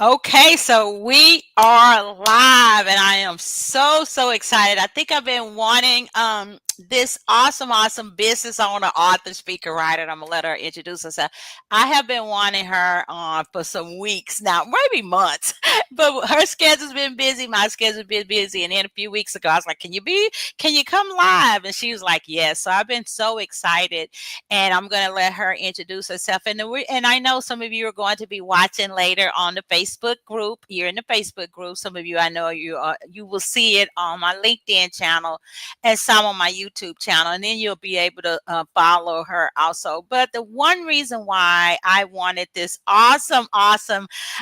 Okay, so we are live and I am so excited. I think I've been wanting this awesome business owner, author, speaker, writer. And I'm gonna let her introduce herself. I have been wanting her on for some weeks now, maybe months. But her schedule's been busy, my schedule's been busy. And then a few weeks ago, I was like, can you come live? And she was like, yes. So I've been so excited and I'm going to let her introduce herself. And I know some of you are going to be watching later on the Facebook group. You're in the Facebook group. Some of you, I know you will see it on my LinkedIn channel and some on my YouTube channel, and then you'll be able to follow her also. But the one reason why I wanted this awesome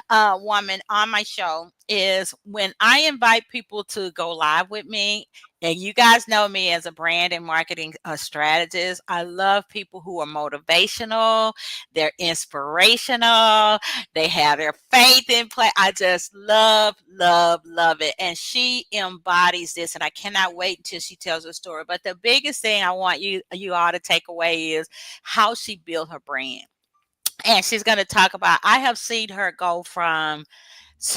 woman on my show is when I invite people to go live with me, and you guys know me as a brand and marketing strategist. I love people who are motivational, they're inspirational, they have their faith in play. I just love it. And she embodies this, and I cannot wait until she tells her story. But the biggest thing I want you all to take away is how she built her brand. And she's going to talk about, I have seen her go from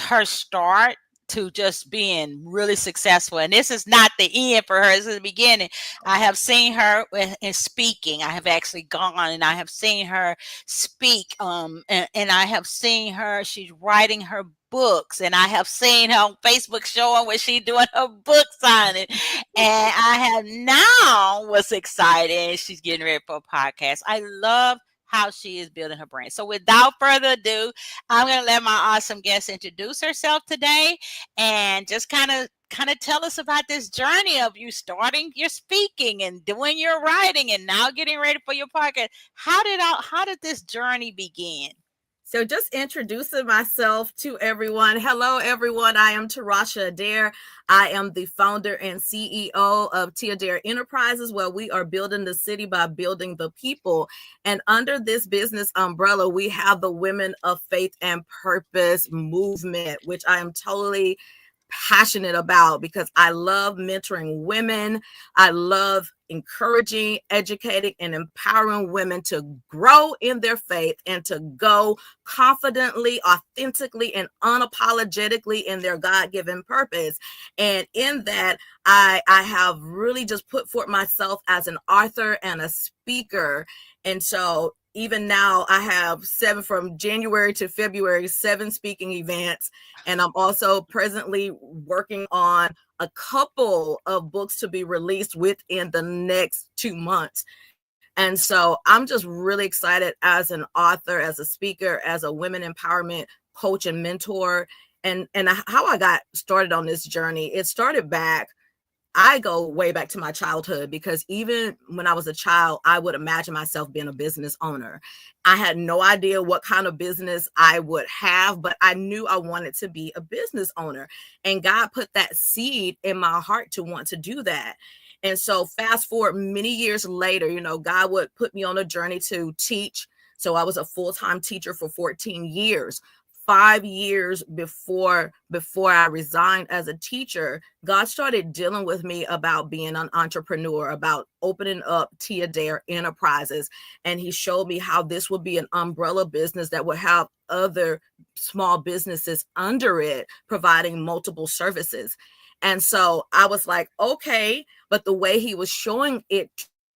her start to just being really successful. And this is not the end for her, this is the beginning. I have seen her in speaking. I have actually gone and I have seen her speak. And I have seen her, she's writing her books, and I have seen her on Facebook showing where she's doing her book signing. And I have now was excited. She's getting ready for a podcast. I love how she is building her brand. So without further ado, I'm going to let my awesome guest introduce herself today and just kind of tell us about this journey of you starting your speaking and doing your writing and now getting ready for your podcast. How did this journey begin? So just introducing myself to everyone. Hello, everyone. I am Tierashia Adair. I am the founder and CEO of Adair Enterprises, where we are building the city by building the people. And under this business umbrella, we have the Women of Faith and Purpose movement, which I am totally passionate about because I love mentoring women. I love encouraging, educating, and empowering women to grow in their faith and to go confidently, authentically, and unapologetically in their God-given purpose. And in that, I have really just put forth myself as an author and a speaker. And so even now I have from January to February, 7 speaking events. And I'm also presently working on a couple of books to be released within the next 2 months. And so I'm just really excited as an author, as a speaker, as a women empowerment coach and mentor. And how I got started on this journey, it started back. I go way back to my childhood because even when I was a child, I would imagine myself being a business owner. I had no idea what kind of business I would have, but I knew I wanted to be a business owner. And God put that seed in my heart to want to do that. And so fast forward many years later, God would put me on a journey to teach. So I was a full-time teacher for 14 years. 5 years before I resigned as a teacher, God started dealing with me about being an entrepreneur, about opening up Adair Enterprises. And he showed me how this would be an umbrella business that would have other small businesses under it, providing multiple services. And so I was like, okay, but the way he was showing it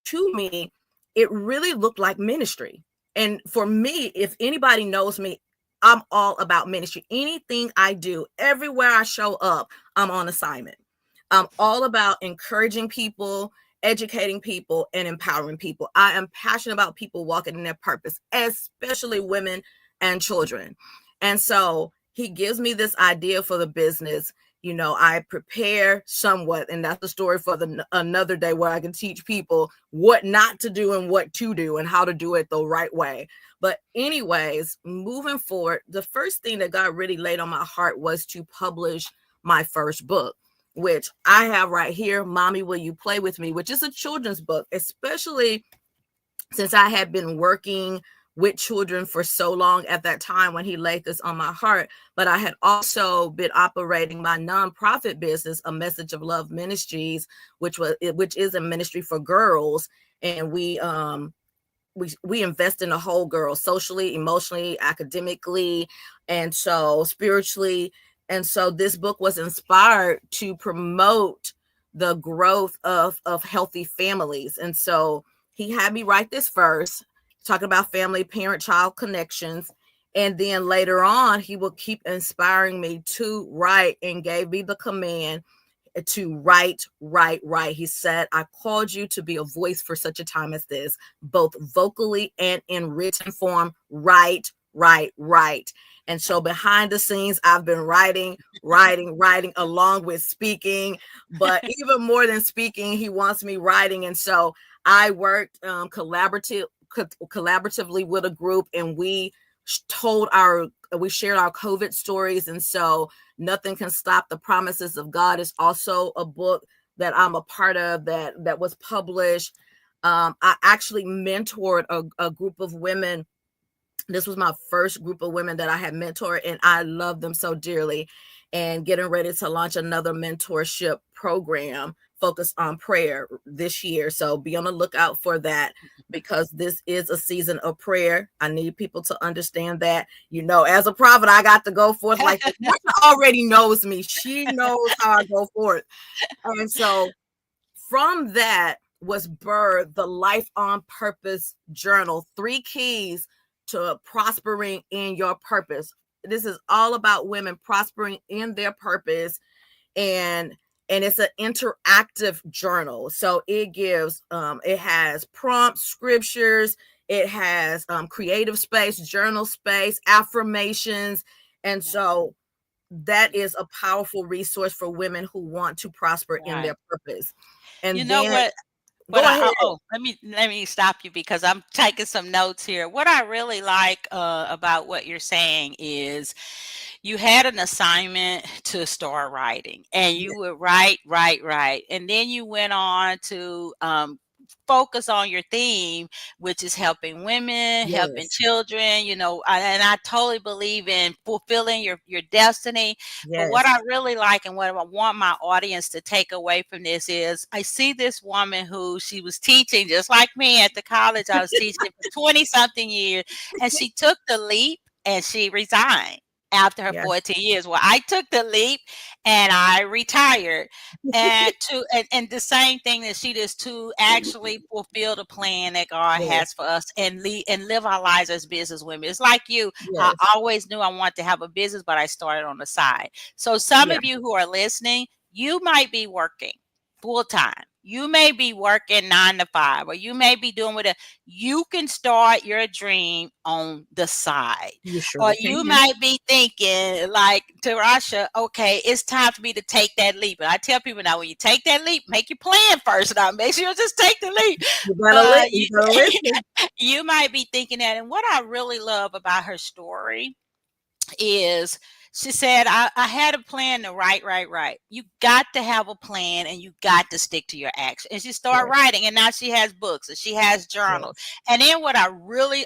to me, it really looked like ministry. And for me, if anybody knows me, I'm all about ministry. Anything I do, everywhere I show up, I'm on assignment. I'm all about encouraging people, educating people, and empowering people. I am passionate about people walking in their purpose, especially women and children. And so he gives me this idea for the business. I prepare somewhat, and that's a story for another day where I can teach people what not to do and what to do and how to do it the right way. But anyways, moving forward, the first thing that God really laid on my heart was to publish my first book, which I have right here, Mommy, Will You Play With Me, which is a children's book, especially since I had been working with children for so long at that time when he laid this on my heart. But I had also been operating my nonprofit business, A Message of Love Ministries, which is a ministry for girls. And we we invest in the whole girl, socially, emotionally, academically, and so spiritually. And so this book was inspired to promote the growth of healthy families. And so he had me write this first, talking about family, parent, child connections. And then later on, he will keep inspiring me to write, and gave me the command to write. He said, I called you to be a voice for such a time as this, both vocally and in written form. Write. And so behind the scenes, I've been writing along with speaking. But even more than speaking, he wants me writing. And so I worked collaboratively with a group, and we shared our COVID stories. And so Nothing Can Stop the Promises of God is also a book that I'm a part of that was published. I actually mentored a group of women. This was my first group of women that I had mentored, and I love them so dearly. And getting ready to launch another mentorship program focused on prayer this year. So be on the lookout for that, because this is a season of prayer. I need people to understand that, as a prophet, I got to go forth like this. Martha already knows me. She knows how I go forth. And so from that was birthed the Life on Purpose Journal, 3 keys to prospering in your purpose. This is all about women prospering in their purpose. And it's an interactive journal. So it gives, it has prompts, scriptures, it has creative space, journal space, affirmations. And so that is a powerful resource for women who want to prosper in Right. their purpose. You And know then what? go ahead. Let me stop you because I'm taking some notes here. What I really like about what you're saying is you had an assignment to start writing, and Yes, you would write, and then you went on to focus on your theme, which is helping women, helping yes, children. And I totally believe in fulfilling your destiny. But what yes, I really like and what I want my audience to take away from this is I see this woman who she was teaching just like me at the college I was teaching for 20 something years, and she took the leap and she resigned after her yes, 14 years. Well, I took the leap and I retired. And the same thing that she does to actually fulfill the plan that God yes, has for us and live our lives as business women. It's like you. I yes, always knew I wanted to have a business, but I started on the side. So some yeah, of you who are listening, you might be working full time. You may be working 9 to 5, or you may be doing whatever. You can start your dream on the side. you Or surely you can. might be thinking, like Tierashia, okay, it's time for me to take that leap. And I tell people now, when you take that leap, make your plan first. Now, make sure you just take the leap. You better listen. But you, You better listen. you might be thinking that. And what I really love about her story is she said, I had a plan to write. You got to have a plan and you got to stick to your action. And she started Yes, writing, and now she has books and she has journals. yes, And then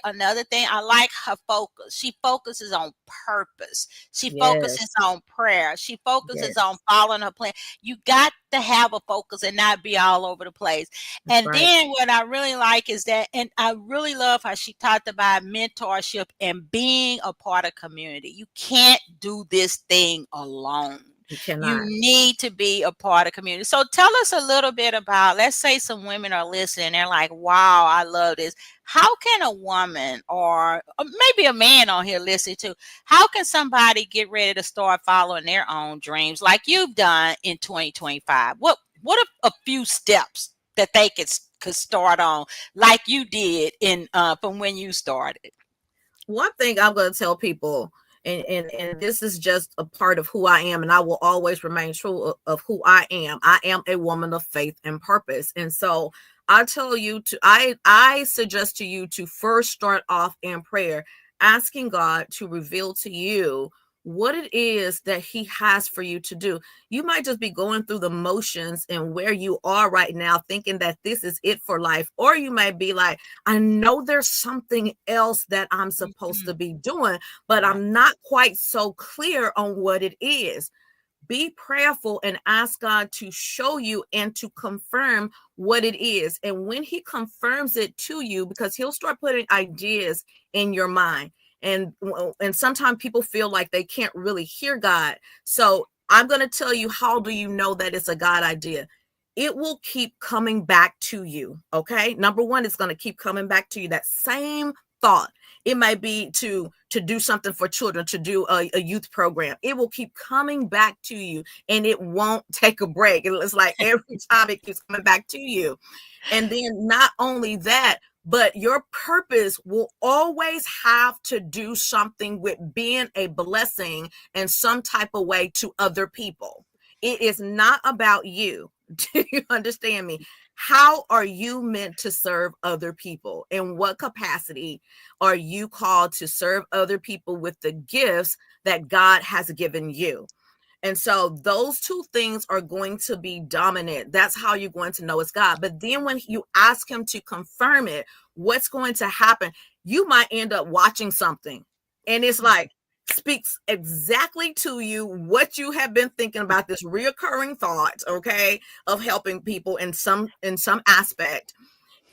another thing, I like her focus. She focuses on purpose. She yes, focuses on prayer. She focuses on yes. following her plan. You got to have a focus and not be all over the place. That's And right. then what I really like is that, and I really love how she talked about mentorship and being a part of community. You can't do this thing alone. You You cannot. need to be a part of community. So tell us a little bit about, let's say some women are listening, they're like, wow, I love this. How can a woman or maybe a man on here listening to, how can somebody get ready to start following their own dreams like you've done in 2025? What are a few steps that they could start on like you did in from when you started? One thing I'm going to tell people, and this is just a part of who I am, and I will always remain true of who I am. I am a woman of faith and purpose. And so I suggest to you to first start off in prayer, asking God to reveal to you what it is that he has for you to do. You might just be going through the motions and where you are right now, thinking that this is it for life. Or you might be like, I know there's something else that I'm supposed to Mhm. be doing, but Right. I'm not quite so clear on what it is. be prayerful and ask God to show you and to confirm what it is. And when he confirms it to you, because he'll start putting ideas in your mind. And sometimes people feel like they can't really hear God. So I'm going to tell you, how do you know that it's a God idea? It will keep coming back to you. Okay. Number one, it's going to keep coming back to you. That same thought. It might be to do something for children, to do a youth program. It will keep coming back to you, and it won't take a break. It's like every time it keeps coming back to you. And then not only that, but your purpose will always have to do something with being a blessing in some type of way to other people. It is not about you. Do you understand me? How are you meant to serve other people? In what capacity are you called to serve other people with the gifts that God has given you? And so those two things are going to be dominant. That's how you're going to know it's God. But then when you ask him to confirm it, what's going to happen? You might end up watching something, and it's like speaks exactly to you what you have been thinking about, this reoccurring thought, okay, of helping people in some aspect.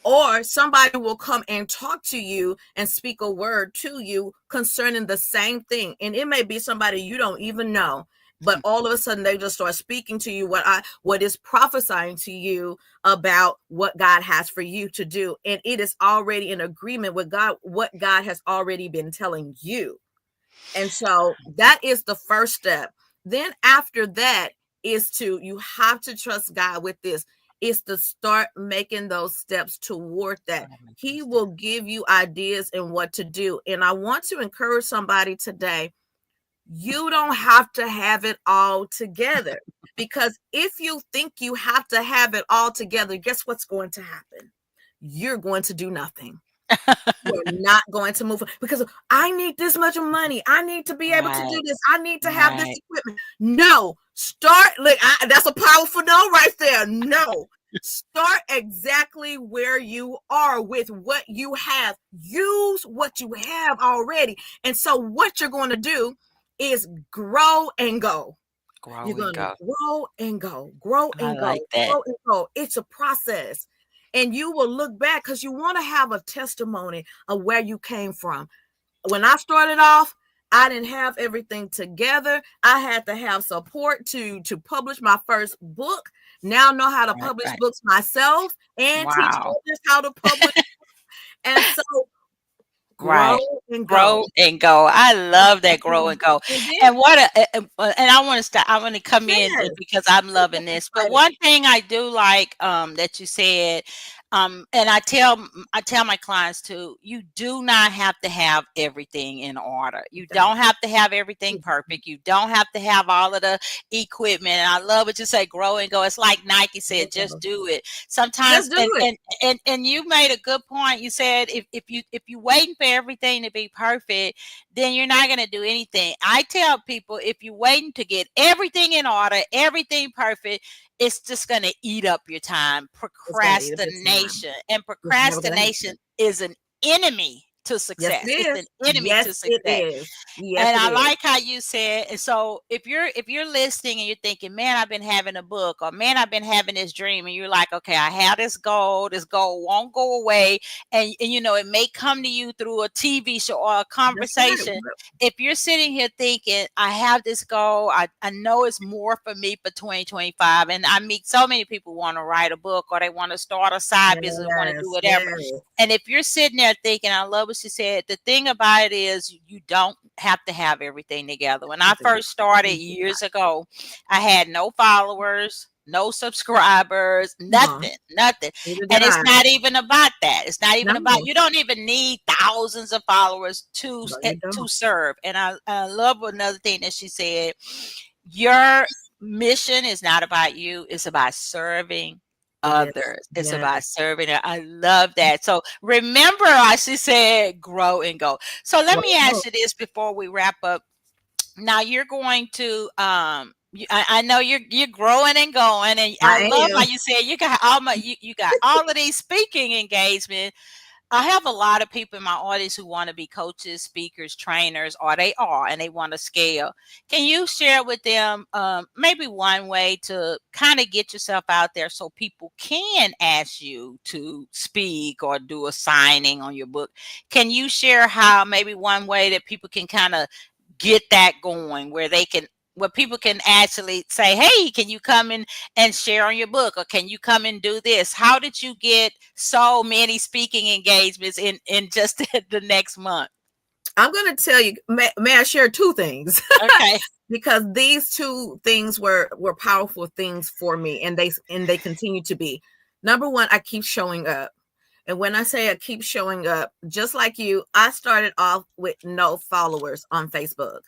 Or somebody will come and talk to you and speak a word to you concerning the same thing. And it may be somebody you don't even know, but all of a sudden they just start speaking to you what is prophesying to you about what God has for you to do. And it is already in agreement with God, what God has already been telling you. And so that is the first step. Then after that is you have to trust God with this. Is to start making those steps toward that. He will give you ideas and what to do. And I want to encourage somebody today. You don't have to have it all together, because if you think you have to have it all together, guess what's going to happen? You're going to do nothing. You're not going to move, because I need this much money. I need to be able to do Right. this. I need to have this Right. equipment. No, start. Look, that's a powerful no right there. No, start exactly where you are with what you have. Use what you have already. And so, what you're going to do is grow and go. You're Grow and going to go. grow and go, grow I and go, like that. grow and go. It's a process. And you will look back, because you want to have a testimony of where you came from. When I started off, I didn't have everything together. I had to have support to publish my first book. Now I know how to Right. publish Right. books myself and teach Wow. others how to publish. And so grow Right. and go. Grow and go. I love that, grow and go. And then And what and I want to start, I want to come in yes, because I'm I'm so loving this. But excited. one thing I do like that you said, and I tell my clients too, you do not have to have everything in order. You don't have to have everything perfect. You don't have to have all of the equipment. And I love what you say, grow and go. It's like Nike said, just do it. Just Sometimes do and it. and and you made a good point. You said if you waiting for everything to be perfect, then you're not going to do anything. I tell people, if you're waiting to get everything in order, everything perfect, it's just going to eat up your time. It's going to eat up your time. Procrastination, and It's never going to procrastination happen. is an enemy to Yes, it success. It's an is. enemy Yes, to it success. is. Yes, And it I is. like how you said, and so if you're listening and you're thinking, man, I've been having a book, or man, I've been having this dream, and you're like, okay, I have this goal won't go away, and it may come to you through a TV show or a That's right. conversation. If you're sitting here thinking, I have this goal, I know it's more for me for 2025, and I meet so many people want to write a book, or they want to start a side business, want to do Yes, whatever. yes. And if you're sitting there thinking, I love what she said, the thing about it is you don't have to have everything together. When I first started years ago, I had no followers, no subscribers, Uh-huh. nothing, nothing. Neither did And it's I. not even about that. It's not even about, No, you don't even need thousands of followers no, you to don't. serve. And I love another thing that she said. Your mission is not about you, it's about serving It is. others. It's Yes. about serving. I love that. So remember, I she said, grow and go. So let Well, me no, ask you this before we wrap up. Now you're going to I know you're growing and going, and I I love how am. you said you got all of these speaking engagements. I have a lot of people in my audience who want to be coaches, speakers, trainers, or they are, and they want to scale. Can you share with them maybe one way to kind of get yourself out there so people can ask you to speak or do a signing on your book? Can you share how maybe one way that people can kind of get that going where they can where people can actually say, hey, can you come in and share on your book, or can you come and do this? How did you get so many speaking engagements in just the next month? I'm going to tell you, may I share two things? Okay. Because these two things were powerful things for me, and they continue to be. Number one, I keep showing up. And when I say I keep showing up, just like you, I started off with no followers on Facebook.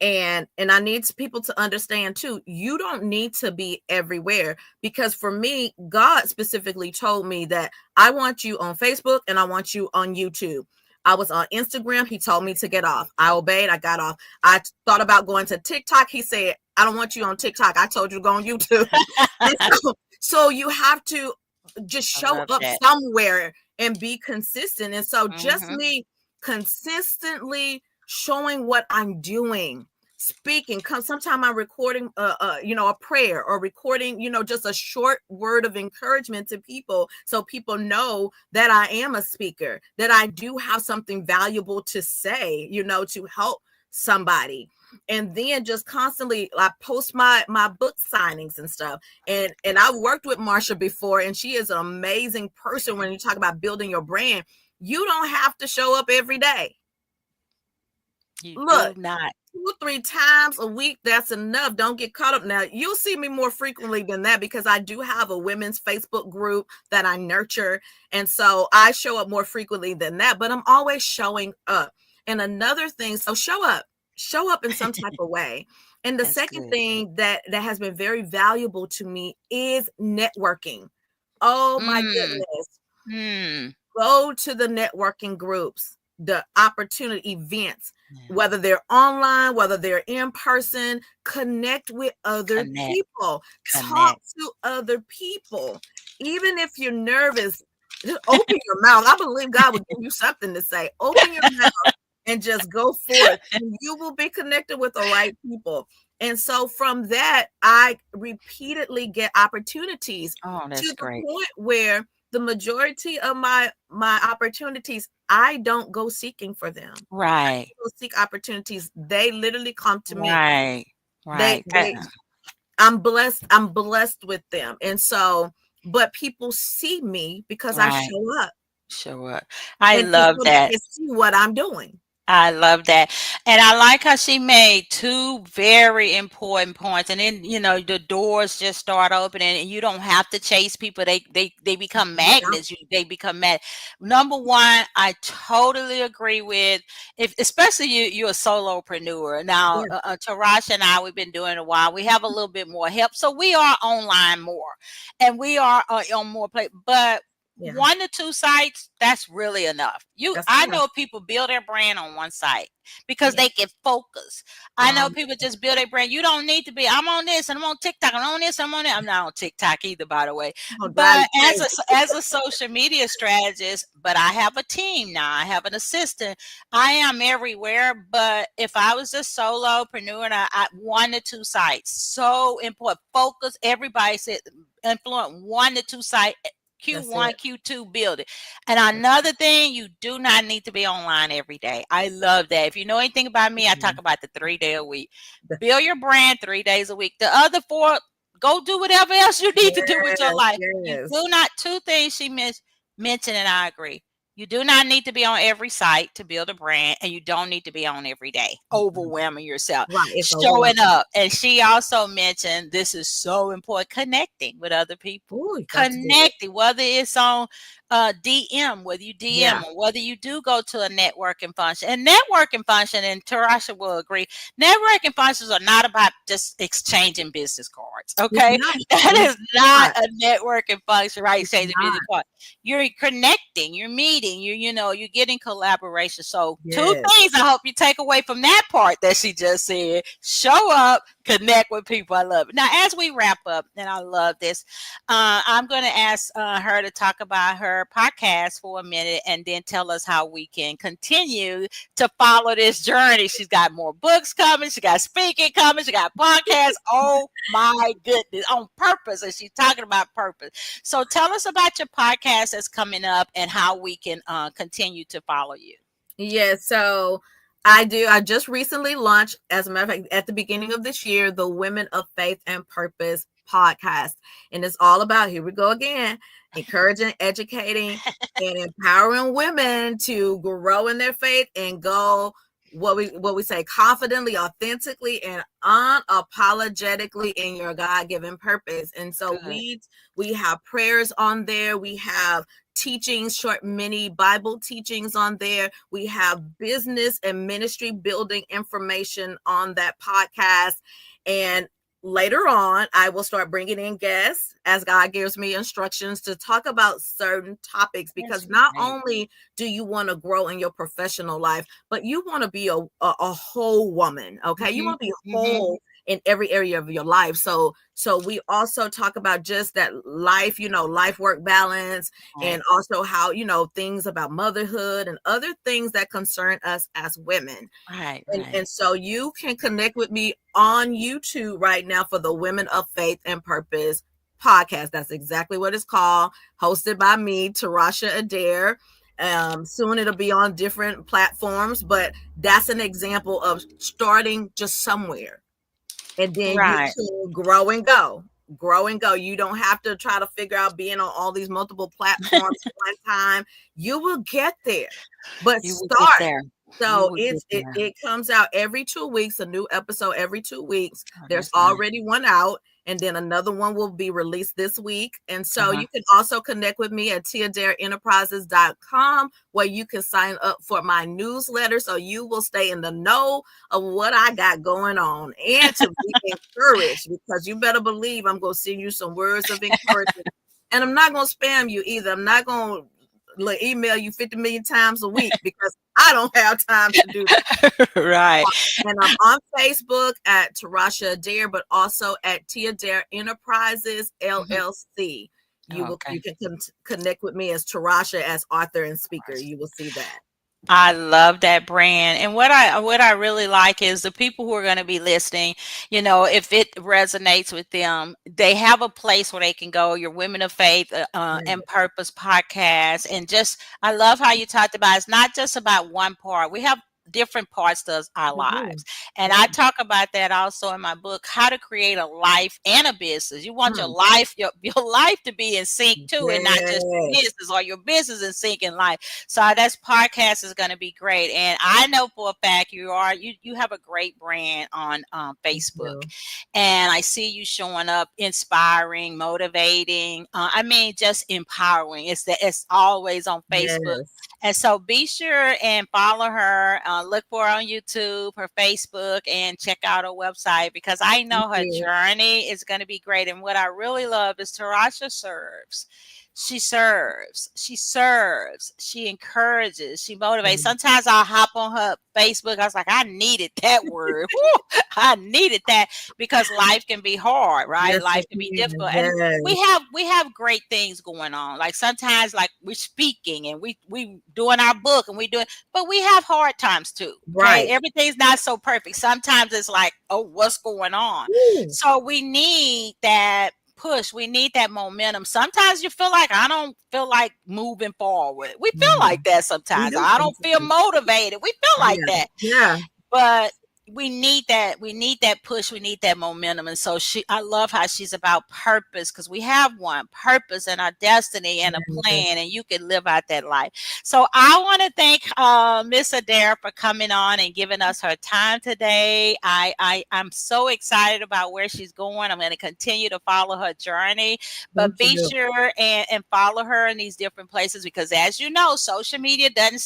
And I need people to understand too, you don't need to be everywhere, because for me, God specifically told me that I want you on Facebook and I want you on YouTube. I was on Instagram. He told me to get off. I obeyed. I got off. I thought about going to TikTok. He said, I don't want you on TikTok. I told you to go on YouTube. So you have to just show up That. somewhere and be consistent. And so just Mm-hmm. me consistently showing what I'm doing, speaking. Sometime I'm recording a prayer, or recording just a short word of encouragement to people, so people know that I am a speaker, that I do have something valuable to say, to help somebody. And then just constantly I post my book signings and stuff. And I worked with Marsha before, and she is an amazing person. When you talk about building your brand, you don't have to show up every day. You Look, do not. 2-3 times a week, that's enough. Don't get caught up. Now, you'll see me more frequently than that, because I do have a women's Facebook group that I nurture. And so I show up more frequently than that, but I'm always showing up. And another thing, so show up in some type of way. And the That's second good. thing that has been very valuable to me is networking. Oh my Mm. goodness. Mm. Go to the networking groups, the opportunity events, Yeah. whether they're online, whether they're in person. Connect with other people. Talk Connect. to other people. Even if you're nervous, just open your mouth. I believe God will give you something to say. Open your mouth and just go forth, and you will be connected with the right people. And so from that, I repeatedly get opportunities, Oh, to that's the great. point where the majority of my opportunities, I don't go seeking for them. Right. Go seek opportunities. They literally come to me. Right. They Right. they I'm blessed with them. And so, but people see me because I Right. show up, Show up. I and love so they that. can see what I'm doing. I love that. And I like how she made two very important points. And then, the doors just start opening and you don't have to chase people. They become Yeah, magnets. They become Number one, I totally agree with, if especially you're a solopreneur. Now, yeah, Tarash and I, we've been doing it a while. We have a little bit more help. So we are online more, and we are on more play. But yeah. 1 to 2 sites, that's really enough. That's I enough. know people build their brand on one site because Yeah. they can focus. I know people just build their brand. You don't need to be, I'm on this and I'm on TikTok, I'm on this, I'm on it. I'm not on TikTok either, by the way. Gonna drive But you crazy. as a social media strategist, but I have a team now. I have an assistant. I am everywhere. But if I was a solopreneur, and I 1 to 2 sites, so important. Focus. Everybody said influence 1 to 2 sites. That's Q1, it. Q2 build it. And another thing, you do not need to be online every day. I love that. If you know anything about me, I talk about the 3 day a week. Build your brand 3 days a week. The other four, go do whatever else you need to do with your Yes, life. You yes. do not, two things she mentioned, and I agree. You do not need to be on every site to build a brand, and you don't need to be on every day, overwhelming yourself, Right. It's showing overwhelming. up. And she also mentioned this is so important, connecting with other people. Ooh, you got to do it. Connecting, whether it's on DM, whether you DM Yeah. or whether you do go to a networking function. And networking function, and Tarasha will agree, networking functions are not about just exchanging business cards. It's Okay. not. That It's is not not. a networking function, right? It's Exchanging business not. cards. You're connecting, you're meeting, you're getting collaboration. So two Yes. things I hope you take away from that part that she just said. Show up, connect with people. I love it. Now, as we wrap up, and I love this, I'm going to ask her to talk about her podcast for a minute and then tell us how we can continue to follow this journey. She's got more books coming. She got speaking coming. She got podcasts. Oh my goodness, on purpose. And she's talking about purpose. So tell us about your podcast that's coming up and how we can continue to follow you. Yeah, so I do. I just recently launched, as a matter of fact, at the beginning of this year, the Women of Faith and Purpose podcast. And it's all about, here we go again, encouraging, educating, and empowering women to grow in their faith and go what we say confidently, authentically, and unapologetically in your God-given purpose. And so Good. we have prayers on there. We have teachings, short mini Bible teachings on there. We have business and ministry building information on that podcast. And later on, I will start bringing in guests as God gives me instructions to talk about certain topics, because not only do you want to grow in your professional life, but you want to be a whole woman. Okay. Mm-hmm. You want to be whole in every area of your life. So we also talk about just that life, life work balance, and also how, things about motherhood and other things that concern us as women. Right. And so you can connect with me on YouTube right now for the Women of Faith and Purpose podcast. That's exactly what it's called. Hosted by me, Tierashia Adair. Soon it'll be on different platforms, but that's an example of starting just somewhere. And then you can grow and go. You don't have to try to figure out being on all these multiple platforms one time. You will get there, but start. So it comes out every 2 weeks, a new episode every 2 weeks. There's already one out, and then another one will be released this week. And so you can also connect with me at tiadarenterprises.com, where you can sign up for my newsletter, so you will stay in the know of what I got going on, and to be encouraged, because you better believe I'm going to send you some words of encouragement. And I'm not going to spam you either. I'm not going to email you 50 million times a week, because I don't have time to do that. Right. And I'm on Facebook at Tierashia Adair, but also at Tia Adair Enterprises LLC. You can connect with me as Tierashia, as author and speaker. You will see that. I love that brand. And what I really like is the people who are going to be listening, if it resonates with them, they have a place where they can go. Your Women of Faith and Purpose podcast. And just, I love how you talked about, it's not just about one part. We have different parts to our lives. And I talk about that also in my book, How to Create a Life and a Business. You want your life, your life to be in sync too, and not just your business, or your business in sync in life. So this podcast is going to be great. And I know for a fact you have a great brand on Facebook. And I see you showing up, inspiring, motivating. Just empowering. It's always on Facebook. And so be sure and follow her. Look for her on YouTube, her Facebook, and check out her website, because I know her journey is going to be great. And what I really love is Tierashia serves. She serves. She encourages. She motivates. Sometimes I'll hop on her Facebook. I was like, I needed that word. I needed that, because life can be hard, right? Yes, life can be difficult. And we have great things going on. Like sometimes, like we're speaking and we doing our book and but we have hard times too. Okay? Right. Everything's not so perfect. Sometimes it's like, oh, what's going on? So we need that push. We need that momentum. Sometimes you feel like, I don't feel like moving forward. We feel like that sometimes. I don't feel motivated. We feel like that. Yeah. But we need that push. We need that momentum. And so I love how she's about purpose, because we have one purpose and our destiny and a plan, and you can live out that life. So I want to thank Miss Adair for coming on and giving us her time today. I'm so excited about where she's going. I'm going to continue to follow her journey, but be sure and follow her in these different places, because as you know, social media doesn't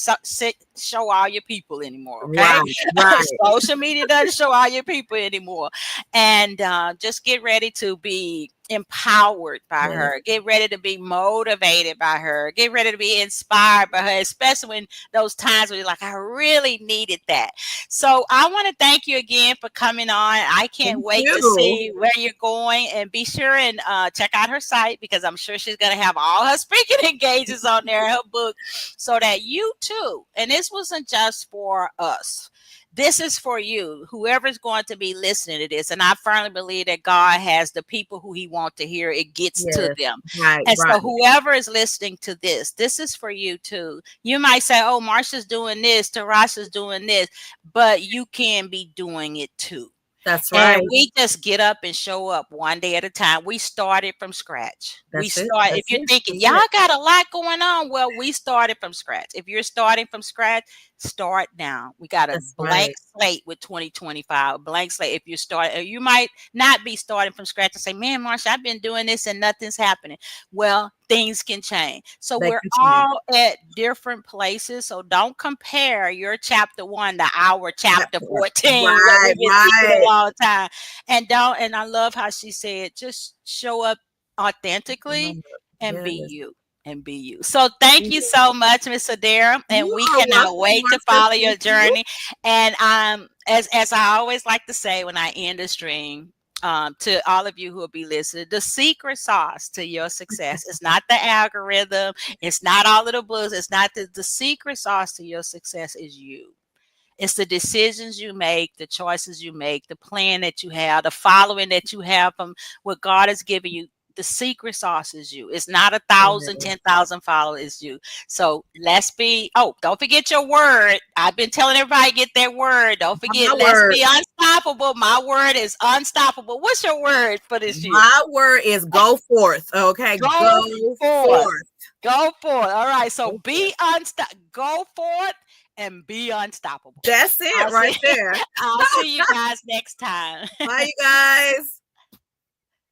show all your people anymore. Okay. Right. Social media doesn't show all your people anymore. And just get ready to be empowered by Yes. her. Get ready to be motivated by her. Get ready to be inspired by her, especially when those times where you're like, I really needed that. So I want to thank you again for coming on. I can't Thank wait to you. see where you're going, and be sure and check out her site, because I'm sure she's going to have all her speaking engagements on there, her book, so that you too, and this wasn't just for us, this is for you, whoever's going to be listening to this. And I firmly believe that God has the people who he wants to hear, it gets to Yes. them. Right, And right. so whoever is listening to this is for you too. You might say, oh, Marsha's doing this, Tierashia's doing this, but you can be doing it too. That's And right. we just get up and show up one day at a time. We started from scratch. We That's it. start, if That's you're it. thinking, That's y'all it. got a lot going on, well, we started from scratch. If you're starting from scratch, start now. We got a That's blank right. slate with 2025, a blank slate. If you start, you might not be starting from scratch and say, man, Marsha, I've been doing this and nothing's happening. Well, things can change. So They we're can change. all at different places. So don't compare your chapter 1 to our That chapter part. 14, what Right, we've been teaching a right. long time. And don't, and I love how she said, just show up authentically and be Yes. you. And be you. So thank you so much, Miss Adair, and You we are cannot welcome, wait to Marcia. follow your Thank you. journey. And as I always like to say when I end the stream, to all of you who will be listening, the secret sauce to your success is not the algorithm, it's not all of the books, it's not the secret sauce to your success is you. It's the decisions you make, the choices you make, the plan that you have, the following that you have from what God has given you. The secret sauce is you. It's not 1,000, Yes. 10,000 followers, it's you. So let's be, oh, don't forget your word. I've been telling everybody get their word. Don't forget, My let's word. be unstoppable. My word is unstoppable. What's your word for this year? My word is go forth. Okay. Go Go forth. forth. Go forth. All right. So Go forth. be unstoppable. Go forth and be unstoppable. That's it I'll see, right there. I'll see you guys next time. Bye, you guys.